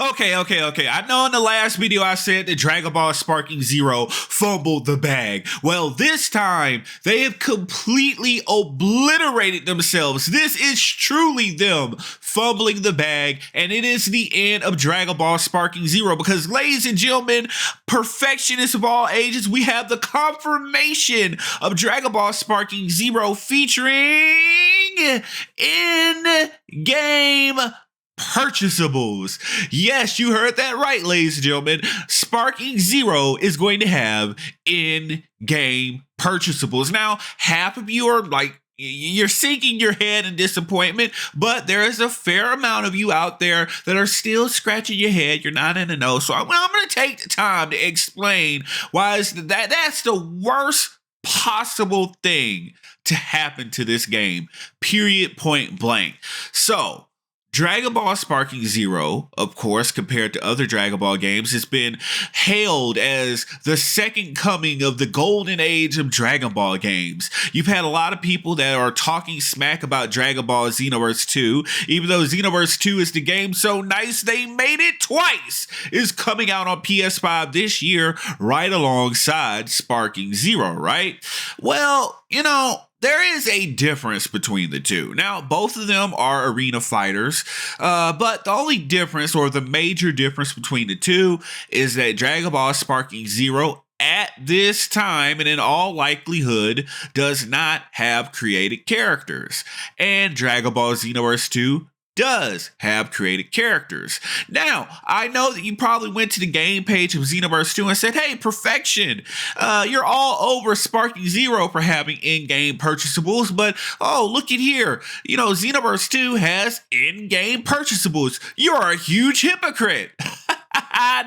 Okay. I know in the last video I said that Dragon Ball Sparking Zero fumbled the bag. Well, this time they have completely obliterated themselves. This is truly them fumbling the bag, and it is the end of Dragon Ball Sparking Zero because, ladies and gentlemen, perfectionists of all ages, we have the confirmation of Dragon Ball Sparking Zero featuring in-game purchasables. Yes, you heard that right, ladies and gentlemen. Sparking Zero is going to have in-game purchasables. Now, half of you are like, you're sinking your head in disappointment, but there is a fair amount of you out there that are still scratching your head. You're not in the know. So I'm going to take the time to explain why that's the worst possible thing to happen to this game. Period, point blank. So, Dragon Ball Sparking Zero, of course, compared to other Dragon Ball games, has been hailed as the second coming of the golden age of Dragon Ball games. You've had a lot of people that are talking smack about Dragon Ball Xenoverse 2, even though Xenoverse 2 is the game so nice they made it twice, is coming out on PS5 this year right alongside Sparking Zero, right? Well, there is a difference between the two. Now, both of them are arena fighters, but the only difference, or the major difference between the two, is that Dragon Ball Sparking Zero at this time, and in all likelihood, does not have created characters. And Dragon Ball Xenoverse 2 does have created characters. Now, I know that you probably went to the game page of Xenoverse 2 and said, hey, perfection, you're all over Sparking Zero for having in-game purchasables, but oh, look at here. Xenoverse 2 has in-game purchasables. You're a huge hypocrite.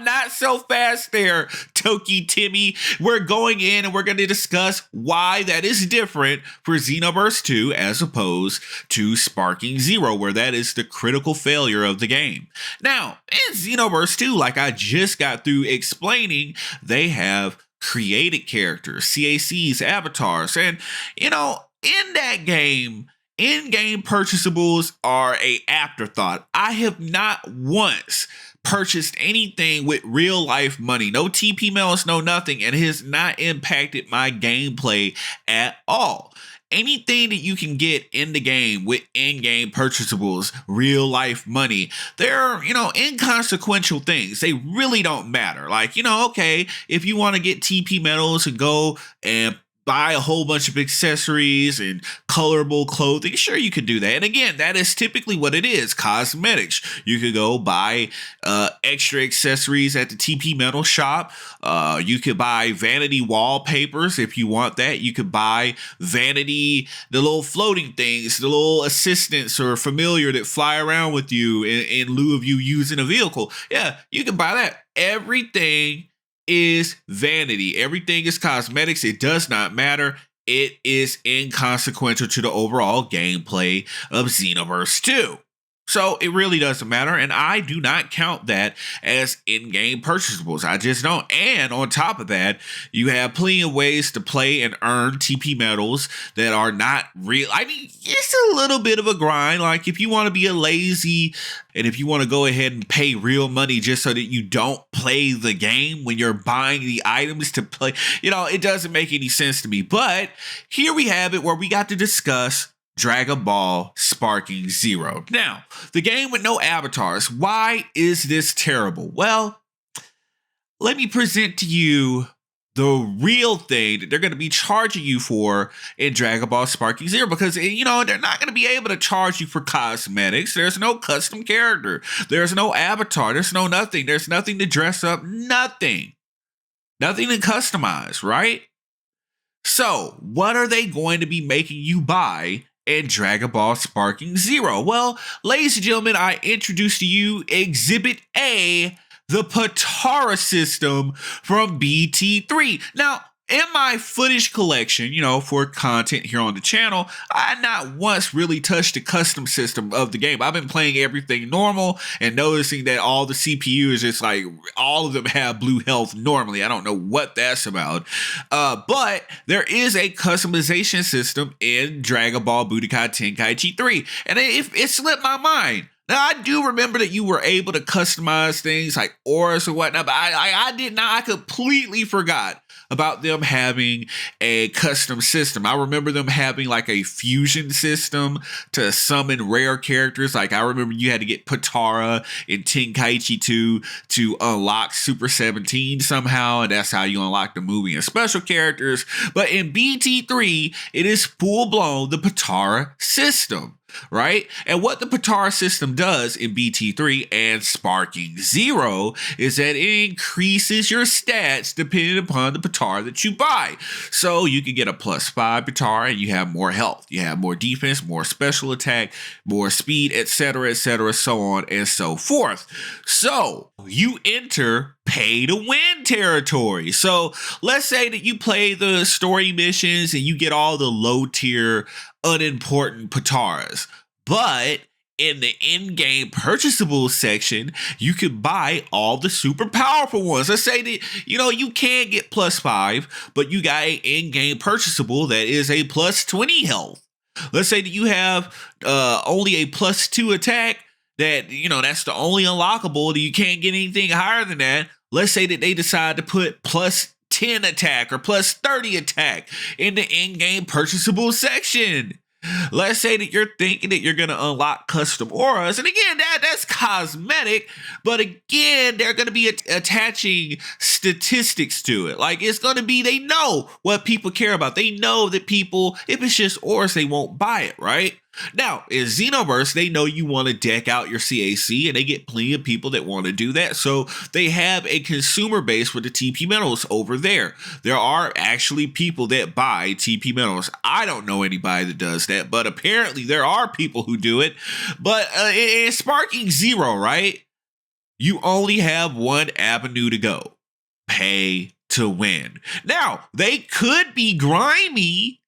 Not so fast there, Toki Timmy. We're going in and we're going to discuss why that is different for Xenoverse 2 as opposed to Sparking Zero, where that is the critical failure of the game. Now, in Xenoverse 2, like I just got through explaining, they have created characters, CACs, avatars, and, in that game, in-game purchasables are an afterthought. I have not once purchased anything with real life money, no TP mails, no nothing, and it has not impacted my gameplay at all. Anything that you can get in the game with in-game purchasables, real life money, they're, inconsequential things. They really don't matter. Like, okay, if you want to get TP medals and go and buy a whole bunch of accessories and colorable clothing, sure, you could do that. And again, that is typically what it is, cosmetics. You could go buy extra accessories at the TP Metal shop. You could buy vanity wallpapers if you want that. You could buy vanity, the little floating things, the little assistants or familiar that fly around with you in lieu of you using a vehicle. Yeah, you can buy that. Everything is vanity. Everything is cosmetics. It does not matter. It is inconsequential to the overall gameplay of Xenoverse 2. So it really doesn't matter, and I do not count that as in-game purchasables. I just don't. And on top of that, you have plenty of ways to play and earn TP medals that are not real. I mean, it's a little bit of a grind. Like, if you want to be a lazy, and if you want to go ahead and pay real money just so that you don't play the game when you're buying the items to play, it doesn't make any sense to me. But here we have it, where we got to discuss Dragon Ball Sparking Zero. Now, the game with no avatars. Why is this terrible? Well, let me present to you the real thing that they're going to be charging you for in Dragon Ball Sparking Zero, because, they're not going to be able to charge you for cosmetics. There's no custom character. There's no avatar. There's no nothing. There's nothing to dress up. Nothing to customize, right? So, what are they going to be making you buy in Dragon Ball Sparking Zero? Well, ladies and gentlemen, I introduce to you Exhibit A, the Patara system from BT3. Now, in my footage collection, for content here on the channel, I not once really touched the custom system of the game. I've been playing everything normal and noticing that all the CPUs, it's like all of them have blue health normally. I don't know what that's about. But there is a customization system in Dragon Ball Budokai Tenkaichi 3. And it slipped my mind. Now, I do remember that you were able to customize things like auras or whatnot, but I did not. I completely forgot about them having a custom system. I remember them having like a fusion system to summon rare characters. Like I remember you had to get Patara in Tenkaichi 2 to unlock Super 17 somehow, and that's how you unlock the movie and special characters. But in BT3, it is full blown the Patara system. Right? And what the Patara system does in BT3 and Sparking Zero is that it increases your stats depending upon the Patara that you buy. So you can get a +5 Patara and you have more health, you have more defense, more special attack, more speed, etc., so on and so forth. So you enter pay to win territory. So let's say that you play the story missions and you get all the low tier unimportant Pataras, but in the in-game purchasable section, you could buy all the super powerful ones. Let's say that, you can get +5, but you got an in-game purchasable that is a +20 health. Let's say that you have only a +2 attack, that, that's the only unlockable, that you can't get anything higher than that. Let's say that they decide to put +10 attack or +30 attack in the in-game purchasable section. Let's say that you're thinking that you're going to unlock custom auras. And again, that's cosmetic. But again, they're going to be attaching statistics to it. Like it's going to be, they know what people care about. They know that people, if it's just auras, they won't buy it, right? Now, in Xenoverse, they know you want to deck out your CAC, and they get plenty of people that want to do that. So they have a consumer base for the TP metals over there. There are actually people that buy TP metals. I don't know anybody that does that, but apparently there are people who do it. But in Sparking Zero, right? You only have one avenue to go. Pay to win. Now, they could be grimy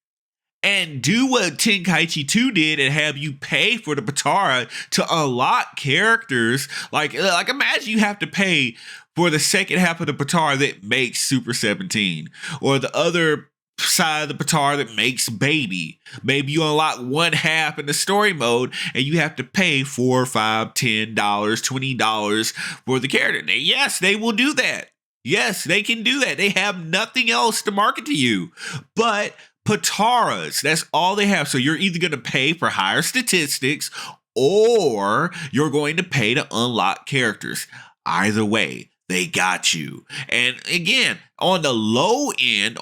and do what Tenkaichi 2 did and have you pay for the Patara to unlock characters. Like imagine you have to pay for the second half of the Patara that makes Super 17, or the other side of the Patara that makes Baby. Maybe you unlock one half in the story mode and you have to pay $4, $5, $10, $20 for the character. And yes, they will do that. Yes, they can do that. They have nothing else to market to you. But Pataras, that's all they have. So you're either going to pay for higher statistics or you're going to pay to unlock characters. Either way, they got you. And again, on the low end,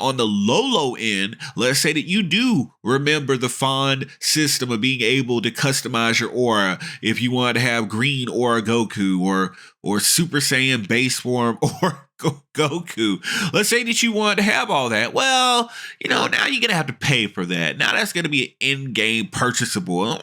let's say that you do remember the fond system of being able to customize your aura. If you want to have green aura Goku or Super Saiyan base form or Goku. Let's say that you want to have all that. Well, now you're going to have to pay for that. Now that's going to be an in-game purchasable.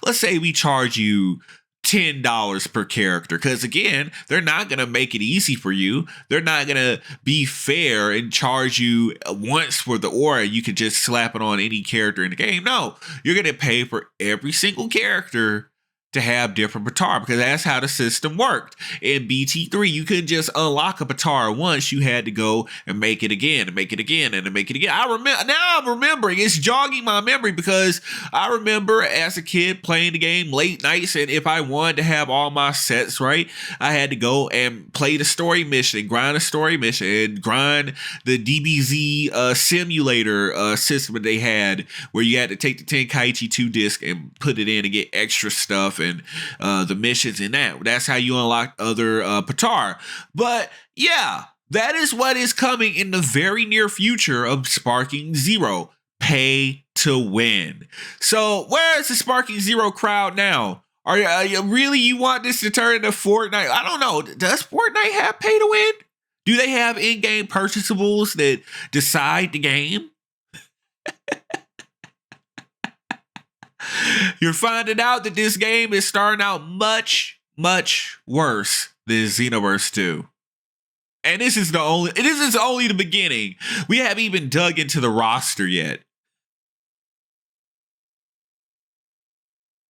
Let's say we charge you $10 per character, because again, they're not going to make it easy for you. They're not going to be fair and charge you once for the aura. You can just slap it on any character in the game. No, you're going to pay for every single character to have different Patara, because that's how the system worked. In BT3, you couldn't just unlock a Patara once. You had to go and make it again and make it again and make it again. I'm remembering. It's jogging my memory, because I remember as a kid playing the game late nights, and if I wanted to have all my sets right, I had to go and play the story mission and grind a story mission and grind the DBZ simulator system that they had, where you had to take the Tenkaichi 2 disc and put it in and get extra stuff and the missions in that. That's how you unlock other Patara. But yeah, that is what is coming in the very near future of Sparking Zero. Pay to win. So where is the Sparking Zero crowd now? Are you really, you want this to turn into Fortnite? I don't know. Does Fortnite have pay to win? Do they have in-game purchasables that decide the game? You're finding out that this game is starting out much, much worse than Xenoverse 2. And this is only the beginning. We haven't even dug into the roster yet.